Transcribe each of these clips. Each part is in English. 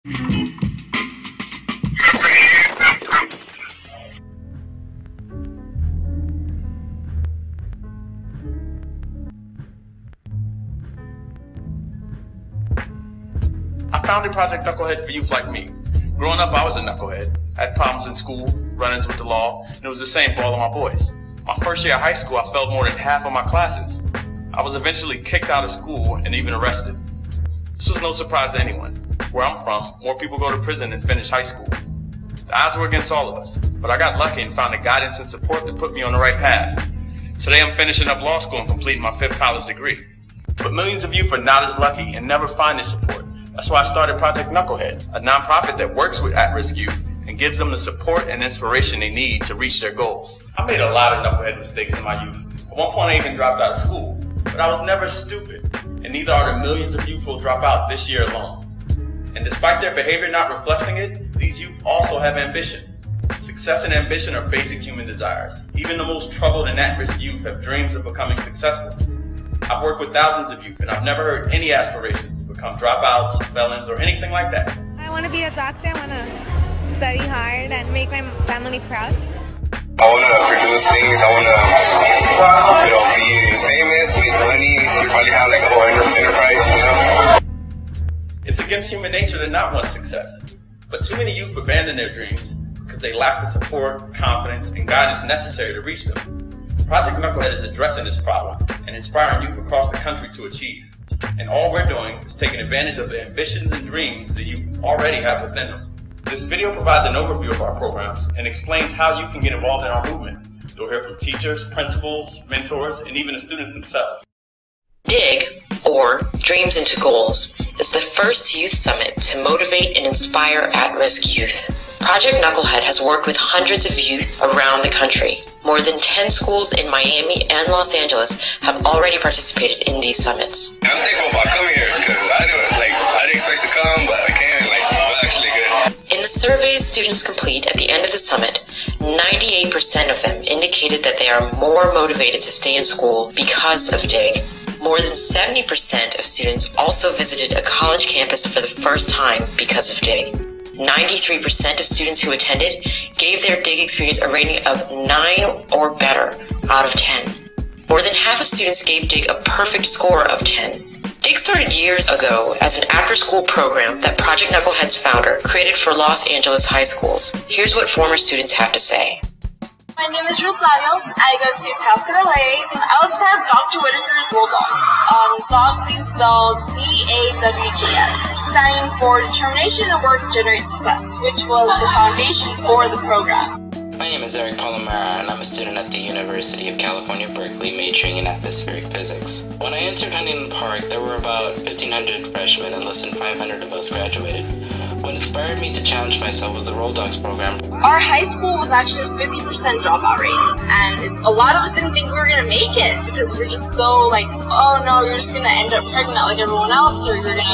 I founded Project Knucklehead for youth like me. Growing up, I was a knucklehead. I had problems in school, run-ins with the law, and it was the same for all of my boys. My first year of high school, I failed more than half of my classes. I was eventually kicked out of school and even arrested. This was no surprise to anyone. Where I'm from, more people go to prison than finish high school. The odds were against all of us, but I got lucky and found the guidance and support that put me on the right path. Today I'm finishing up law school and completing my 5th college degree. But millions of youth are not as lucky and never find this support. That's why I started Project Knucklehead, a nonprofit that works with at-risk youth and gives them the support and inspiration they need to reach their goals. I made a lot of knucklehead mistakes in my youth. At one point I even dropped out of school, but I was never stupid, and neither are the millions of youth who will drop out this year alone. And despite their behavior not reflecting it, these youth also have ambition. Success and ambition are basic human desires. Even the most troubled and at-risk youth have dreams of becoming successful. I've worked with thousands of youth, and I've never heard any aspirations to become dropouts, felons, or anything like that. I want to be a doctor. I want to study hard and make my family proud. I want to produce things. I want to, be famous, make money, probably have like a whole enterprise, It's against human nature to not want success. But too many youth abandon their dreams because they lack the support, confidence, and guidance necessary to reach them. Project Knucklehead is addressing this problem and inspiring youth across the country to achieve. And all we're doing is taking advantage of the ambitions and dreams that you already have within them. This video provides an overview of our programs and explains how you can get involved in our movement. You'll hear from teachers, principals, mentors, and even the students themselves. DIG, or Dreams into Goals, is the first youth summit to motivate and inspire at-risk youth. Project Knucklehead has worked with hundreds of youth around the country. More than 10 schools in Miami and Los Angeles have already participated in these summits. I'm thankful about coming here because I didn't expect to come, but I came and it was actually good. In the surveys students complete at the end of the summit, 98% of them indicated that they are more motivated to stay in school because of DIG. More than 70% of students also visited a college campus for the first time because of DIG. 93% of students who attended gave their DIG experience a rating of 9 or better out of 10. More than half of students gave DIG a perfect score of 10. DIG started years ago as an after-school program that Project Knucklehead's founder created for Los Angeles high schools. Here's what former students have to say. My name is Ruth Larios. I go to Cal State LA. I was part of Dr. Whitaker's Roll Dogs. Dogs being spelled DAWGS, standing for Determination and Work Generate Success, which was the foundation for the program. My name is Eric Palomara, and I'm a student at the University of California, Berkeley, majoring in atmospheric physics. When I entered Huntington Park, there were about 1,500 freshmen and less than 500 of us graduated. What inspired me to challenge myself was the Roll Dogs program. Our high school was actually a 50% dropout rate, and a lot of us didn't think we were going to make it because we're just so like, oh no, you're just going to end up pregnant like everyone else, or you're going to,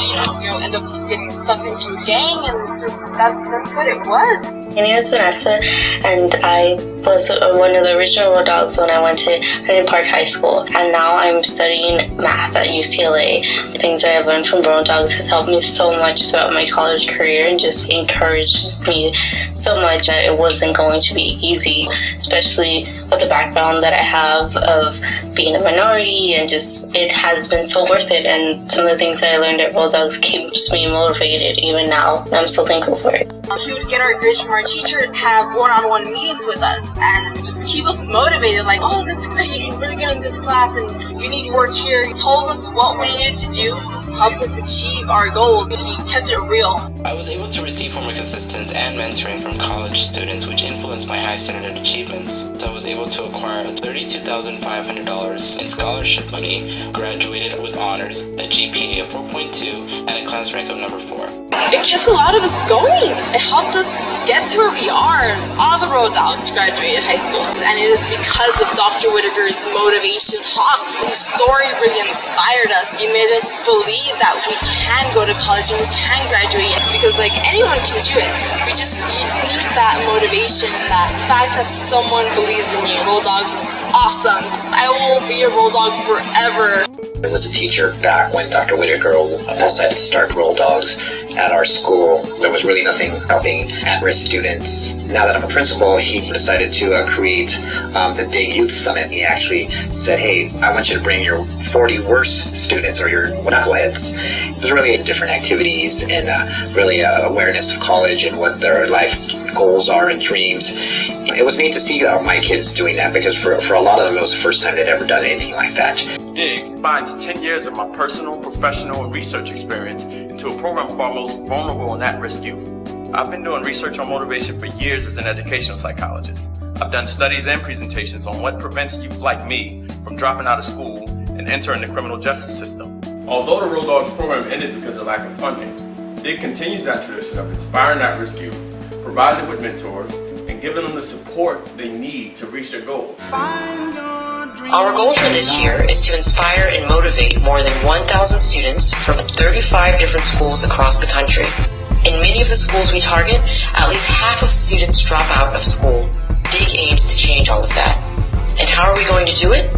end up getting stuck into a gang, and it's just, that's what it was. My name is Vanessa, and I was one of the original Roll Dogs when I went to Huntington Park High School, and now I'm studying math at UCLA. The things that I've learned from Roll Dogs has helped me so much throughout my college career and just encouraged me so much that it wasn't going to be easy, especially with the background that I have of being a minority, and just it has been so worth it. And some of the things that I learned at Roll Dogs keeps me motivated even now, and I'm so thankful for it. He would get our grades from our teachers, have one-on-one meetings with us, and just keep us motivated, like, oh, that's great, you're really good in this class, and you need to work here. He told us what we needed to do, helped us achieve our goals, and he kept it real. I was able to receive homework assistance and mentoring from college students, which influenced my high standard achievements. So I was able to acquire $32,500 in scholarship money, graduated with honors, a GPA of 4.2, and a class rank of number 4. It kept a lot of us going. It helped us get to where we are. All the Roll Dogs graduated high school, and it is because of Dr. Whitaker's motivation talks. His story really inspired us. He made us believe that we can go to college and we can graduate, because like anyone can do it. We just need that motivation and that fact that someone believes in you. Roll Dogs is awesome. I will be a Roll Dog forever. I was a teacher back when Dr. Whitaker decided to start Roll Dogs, at our school. There was really nothing helping at-risk students. Now that I'm a principal, he decided to create the DIG Youth Summit. He actually said, hey, I want you to bring your 40 worst students or your knuckleheads. It was really different activities and really awareness of college and what their life goals are and dreams. It was neat to see my kids doing that because for a lot of them, it was the first time they'd ever done anything like that. DIG combines 10 years of my personal, professional, and research experience into a program for our most vulnerable and at-risk youth. I've been doing research on motivation for years as an educational psychologist. I've done studies and presentations on what prevents youth like me from dropping out of school and entering the criminal justice system. Although the Real Dogs program ended because of lack of funding, DIG continues that tradition of inspiring at-risk youth, providing them with mentors, and giving them the support they need to reach their goals. Our goal for this year is to inspire and motivate more than 1,000 students from 35 different schools across the country. In many of the schools we target, at least half of students drop out of school. DIG aims to change all of that. And how are we going to do it?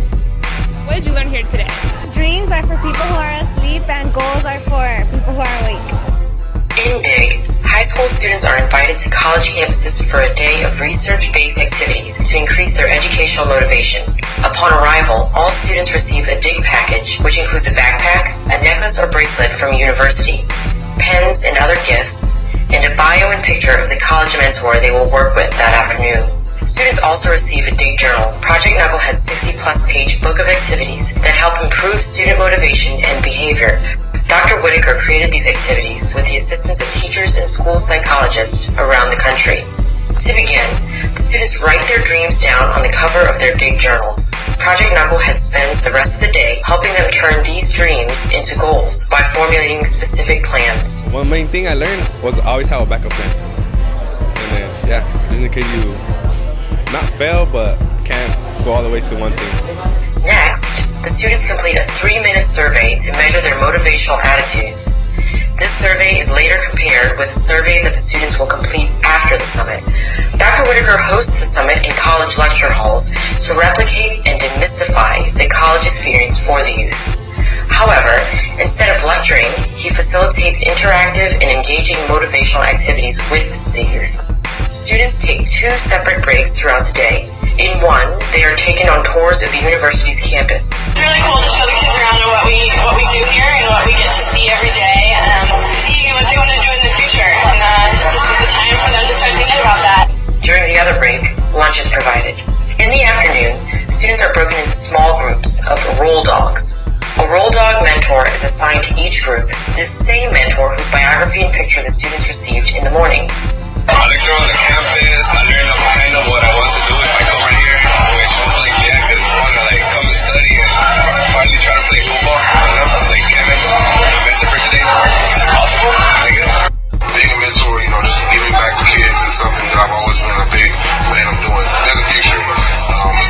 What did you learn here today? Dreams are for people who are asleep and goals are for people who are awake. In DIG, high school students are invited to college campuses for a day of research-based activities to increase their educational motivation. Upon arrival, all students receive a DIG package, which includes a backpack, a necklace or bracelet from a university, pens and other gifts, and a bio and picture of the college mentor they will work with that afternoon. Students also receive a DIG journal, Project KnuckleHead's 60-plus page book of activities that help improve student motivation and behavior. Dr. Whitaker created these activities with the assistance of teachers and school psychologists around the country. To begin, the students write their dreams down on the cover of their DIG journals. Project KnuckleHead spends the rest of the day helping them turn these dreams into goals by formulating specific plans. One main thing I learned was always have a backup plan. And then, yeah, just in case you not fail, but can't go all the way to one thing. Next, the students complete a 3-minute survey to measure their motivational attitudes. This survey is later compared with a survey that the students will complete after the summit. Dr. Whitaker hosts the summit in college lecture halls to replicate and demystify the college experience for the youth. However, instead of lecturing, he facilitates interactive and engaging motivational activities with the youth. Students take 2 separate breaks throughout the day. In one, they are taken on tours of the university's campus. It's really cool to show the kids around what we do here and what we get to see every day, seeing what they want to do in the future. And this is the time for them to start thinking about that. During the other break, lunch is provided. In the afternoon, students are broken into small groups of role dogs. A role dog mentor is assigned to each group, the same mentor whose biography and picture the students received in the morning. I looked around the campus, I learned kind of what I want to do if I come right here, which was like, yeah, because I want to like come and study and finally try to play football, you know, like Kevin, mentor for today, as possible, I guess. Being a mentor, you know, just giving back to kids is something that I've always been a big plan of doing in the future.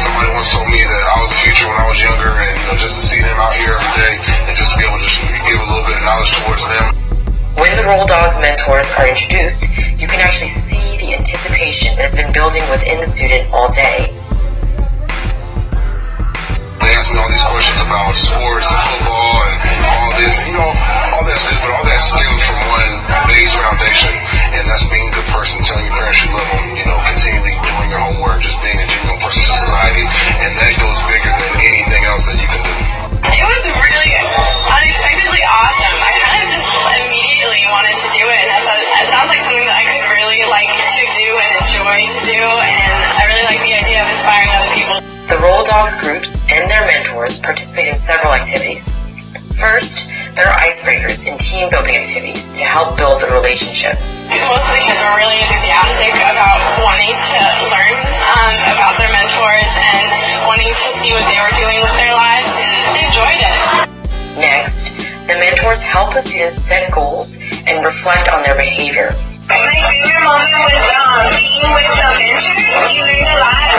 Somebody once told me that I was the future when I was younger, and you know, just to see them out here every day and just be able to give a little bit of knowledge towards them. When the Roll Dogs mentors are introduced, you can actually see the anticipation that has been building within the student all day. They asked me all these questions about sports and football and all this. You know, all that's good, but all that stems from one base foundation, and that's being a good person, telling your parents you love them, you know, continually doing your homework, just being a genuine person to society, and that goes bigger than anything else that you can do. It was really unexpectedly awesome. I kind of just immediately wanted to do it, and I thought it sounds like something that I could really like to do and enjoy to do, and I really like the idea of inspiring other people. The Roll Dogs groups and their mentors participate in several activities. First, there are icebreakers and team-building activities to help build a relationship. Most of the kids were really enthusiastic about wanting to learn about their mentors and wanting to see what they were doing with their lives, and they enjoyed it. Next, the mentors help the students set goals and reflect on their behavior. My favorite moment was being with the mentors. You learned a lot.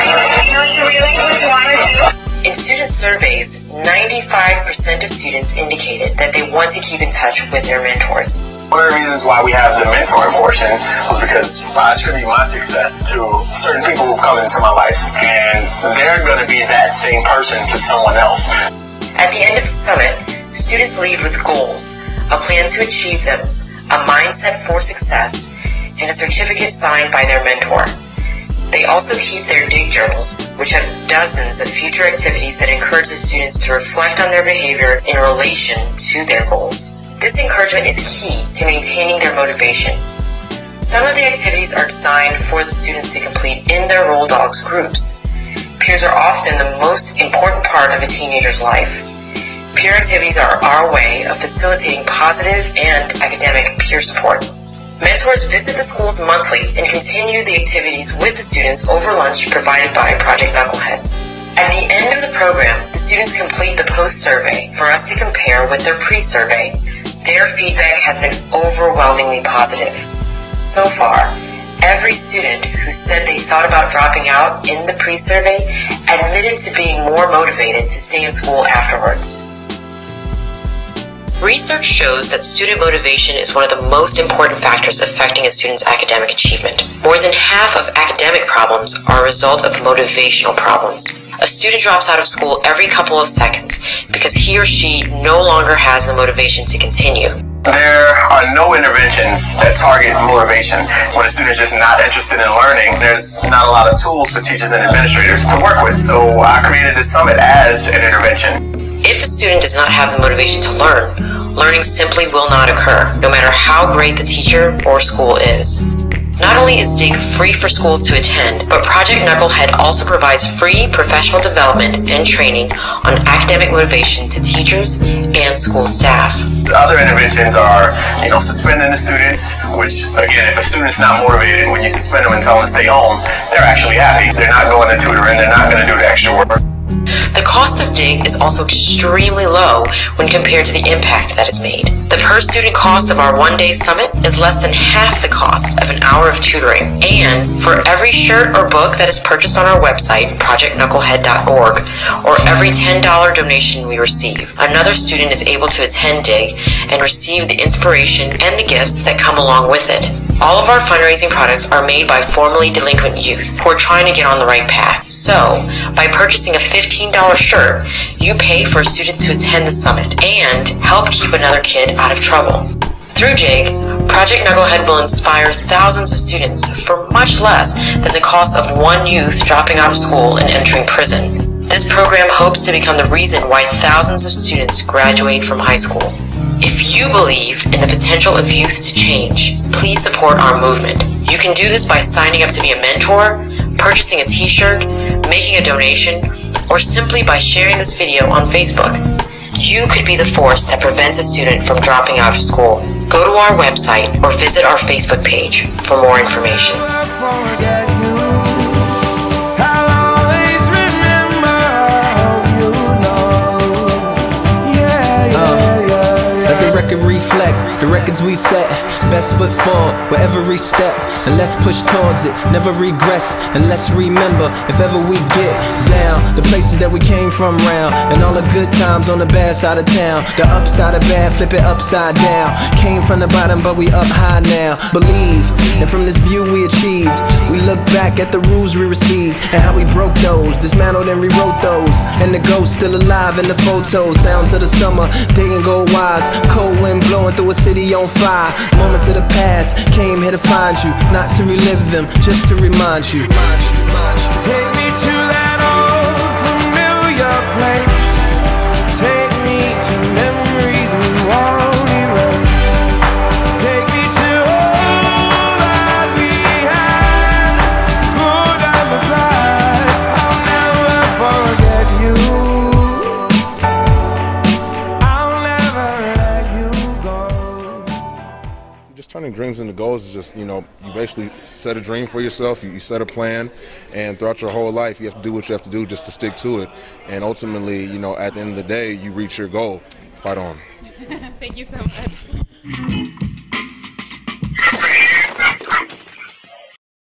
You realize what you want to do. In student surveys, 95% of students indicated that they want to keep in touch with their mentors. One of the reasons why we have the mentoring portion was because I attribute my success to certain people who've come into my life, and they're going to be that same person to someone else. At the end of the summit, students leave with goals, a plan to achieve them, a mindset for success, and a certificate signed by their mentor. They also keep their dig journals, which have dozens of future activities that encourage the students to reflect on their behavior in relation to their goals. This encouragement is key to maintaining their motivation. Some of the activities are designed for the students to complete in their Roll Dogs groups. Peers are often the most important part of a teenager's life. Peer activities are our way of facilitating positive and academic peer support. Mentors visit the schools monthly and continue the activities with the students over lunch provided by Project Knucklehead. At the end of the program, the students complete the post-survey for us to compare with their pre-survey. Their feedback has been overwhelmingly positive. So far, every student who said they thought about dropping out in the pre-survey admitted to being more motivated to stay in school afterwards. Research shows that student motivation is one of the most important factors affecting a student's academic achievement. More than half of academic problems are a result of motivational problems. A student drops out of school every couple of seconds because he or she no longer has the motivation to continue. There are no interventions that target motivation. When a student's just not interested in learning, there's not a lot of tools for teachers and administrators to work with. So I created this summit as an intervention. If a student does not have the motivation to learn, learning simply will not occur, no matter how great the teacher or school is. Not only is DIG free for schools to attend, but Project Knucklehead also provides free professional development and training on academic motivation to teachers and school staff. Other interventions are, suspending the students, which, again, if a student's not motivated, when you suspend them and tell them to stay home, they're actually happy. They're not going to tutoring, they're not going to do the extra work. The cost of DIG is also extremely low when compared to the impact that is made. The per-student cost of our one-day summit is less than half the cost of an hour of tutoring. And for every shirt or book that is purchased on our website, projectknucklehead.org, or every $10 donation we receive, another student is able to attend DIG and receive the inspiration and the gifts that come along with it. All of our fundraising products are made by formerly delinquent youth who are trying to get on the right path. So, by purchasing a $15 shirt, you pay for a student to attend the summit and help keep another kid out of trouble. Through DIG, Project Knucklehead will inspire thousands of students for much less than the cost of one youth dropping out of school and entering prison. This program hopes to become the reason why thousands of students graduate from high school. If you believe in the potential of youth to change, please support our movement. You can do this by signing up to be a mentor, purchasing a t-shirt, making a donation, or simply by sharing this video on Facebook. You could be the force that prevents a student from dropping out of school. Go to our website or visit our Facebook page for more information. Reflect the records we set, best foot forward with every step, and let's push towards it, never regress, and let's remember if ever we get down, the places that we came from round, and all the good times on the bad side of town, the upside of bad, flip it upside down, came from the bottom but we up high now, believe, and from this view we achieved, we look back at the rules we received, and how we broke those, dismantled and rewrote those, and the ghost still alive in the photos, sounds of the summer, day and go wise, cold wind blowing through a city on fire. Moments of the past came here to find you, not to relive them, just to remind you. Take me to that old familiar place. Take me to memories we won't erase. Take me to all that we had, good and the bad. I'll never forget you. Turning dreams into goals is just, you basically set a dream for yourself, you set a plan, and throughout your whole life you have to do what you have to do just to stick to it. And ultimately, at the end of the day, you reach your goal. Fight on. Thank you so much.